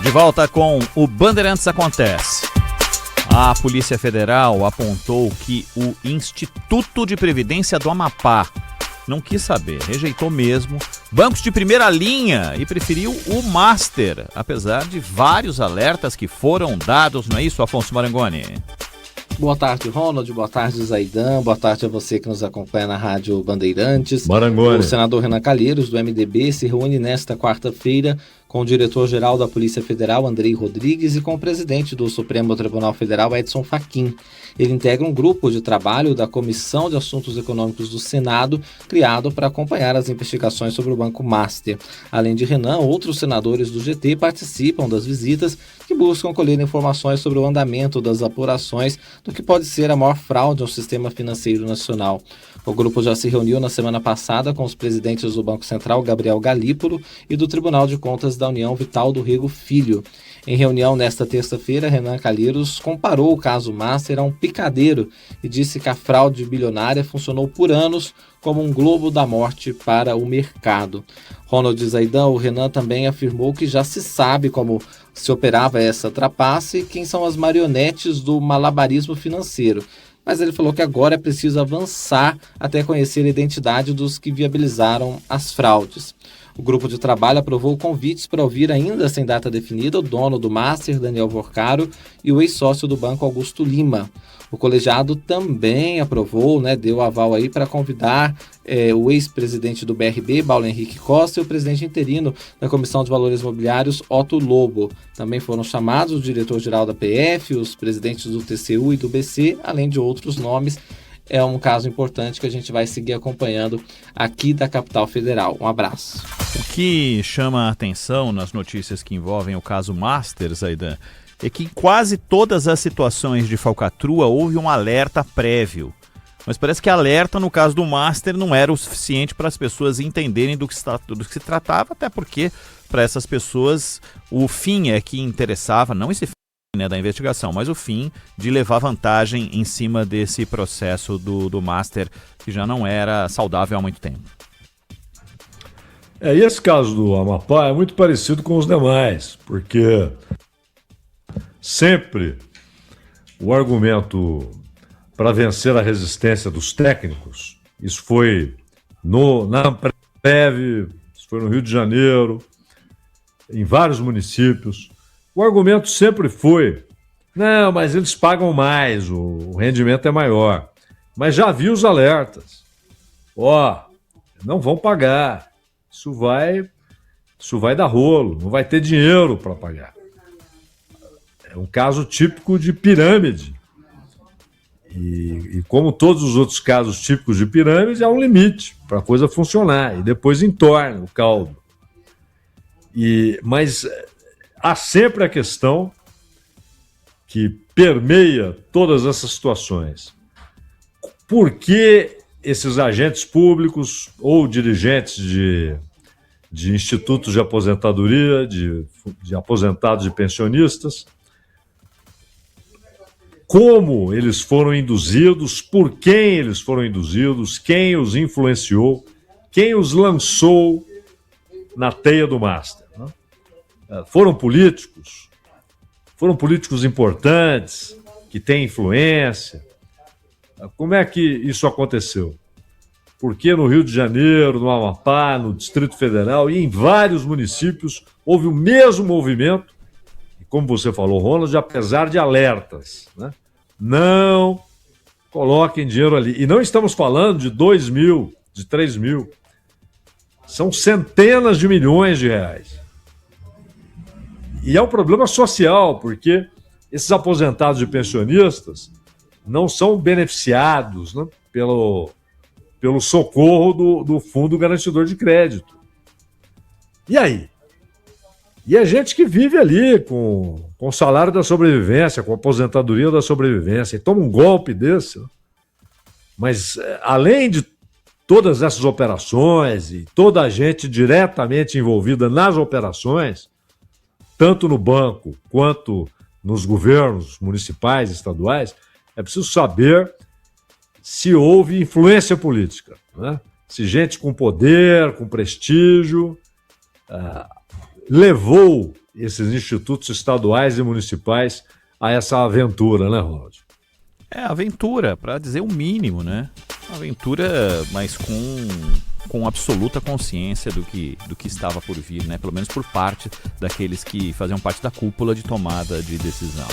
De volta com o Bandeirantes Acontece. A Polícia Federal apontou que o Instituto de Previdência do Amapá não quis saber, rejeitou mesmo bancos de primeira linha e preferiu o Master, apesar de vários alertas que foram dados, não é isso, Afonso Marangoni? Boa tarde, Ronald. Boa tarde, Zaidan. Boa tarde a você que nos acompanha na Rádio Bandeirantes. Marangoni. O senador Renan Calheiros, do MDB, se reúne nesta quarta-feira com o diretor-geral da Polícia Federal, Andrei Rodrigues, e com o presidente do Supremo Tribunal Federal, Edson Fachin. Ele integra um grupo de trabalho da Comissão de Assuntos Econômicos do Senado, criado para acompanhar as investigações sobre o Banco Master. Além de Renan, outros senadores do GT participam das visitas que buscam colher informações sobre o andamento das apurações do que pode ser a maior fraude ao sistema financeiro nacional. O grupo já se reuniu na semana passada com os presidentes do Banco Central, Gabriel Galípolo, e do Tribunal de Contas da União, Vital do Rego Filho. Em reunião nesta terça-feira, Renan Calheiros comparou o caso Master a um picadeiro e disse que a fraude bilionária funcionou por anos como um globo da morte para o mercado. Ronald Zaidan, o Renan também afirmou que já se sabe como se operava essa trapaça e quem são as marionetes do malabarismo financeiro. Mas ele falou que agora é preciso avançar até conhecer a identidade dos que viabilizaram as fraudes. O grupo de trabalho aprovou convites para ouvir, ainda sem data definida, o dono do Master, Daniel Vorcaro, e o ex-sócio do banco, Augusto Lima. O colegiado também aprovou, deu aval aí para convidar o ex-presidente do BRB, Paulo Henrique Costa, e o presidente interino da Comissão de Valores Imobiliários, Otto Lobo. Também foram chamados o diretor-geral da PF, os presidentes do TCU e do BC, além de outros nomes. É um caso importante que a gente vai seguir acompanhando aqui da capital federal. Um abraço. O que chama a atenção nas notícias que envolvem o caso Master, Zaidan, é que em quase todas as situações de falcatrua houve um alerta prévio. Mas parece que alerta no caso do Master não era o suficiente para as pessoas entenderem do que se tratava, até porque para essas pessoas o fim é que interessava, não esse fim da investigação, mas o fim de levar vantagem em cima desse processo do Master, que já não era saudável há muito tempo. E esse caso do Amapá é muito parecido com os demais, porque sempre o argumento para vencer a resistência dos técnicos, isso foi na Amprev, isso foi no Rio de Janeiro, em vários municípios, o argumento sempre foi: não, mas eles pagam mais, o rendimento é maior. Mas já vi os alertas. Não vão pagar. Isso vai dar rolo, não vai ter dinheiro para pagar. É um caso típico de pirâmide. E como todos os outros casos típicos de pirâmide, há um limite para a coisa funcionar. E depois entorna o caldo. Mas há sempre a questão que permeia todas essas situações. Por que esses agentes públicos ou dirigentes de institutos de aposentadoria, de aposentados e pensionistas, como eles foram induzidos, por quem eles foram induzidos, quem os influenciou, quem os lançou na teia do Master, né? Foram políticos importantes, que têm influência. Como é que isso aconteceu? Porque no Rio de Janeiro, no Amapá, no Distrito Federal e em vários municípios houve o mesmo movimento, e como você falou, Ronald, apesar de alertas, né? Não coloquem dinheiro ali. E não estamos falando de 2 mil, de 3 mil. São centenas de milhões de reais. E é um problema social, porque esses aposentados e pensionistas não são beneficiados, né, pelo socorro do Fundo Garantidor de Crédito. E aí? E é gente que vive ali com o salário da sobrevivência, com a aposentadoria da sobrevivência, e toma um golpe desse. Né? Mas, além de todas essas operações e toda a gente diretamente envolvida nas operações, tanto no banco quanto nos governos municipais e estaduais, é preciso saber se houve influência política, né? Se gente com poder, com prestígio, levou esses institutos estaduais e municipais a essa aventura, né, Ronald? É, aventura, para dizer o mínimo, né? Aventura, mas com absoluta consciência do que estava por vir, né? Pelo menos por parte daqueles que faziam parte da cúpula de tomada de decisão.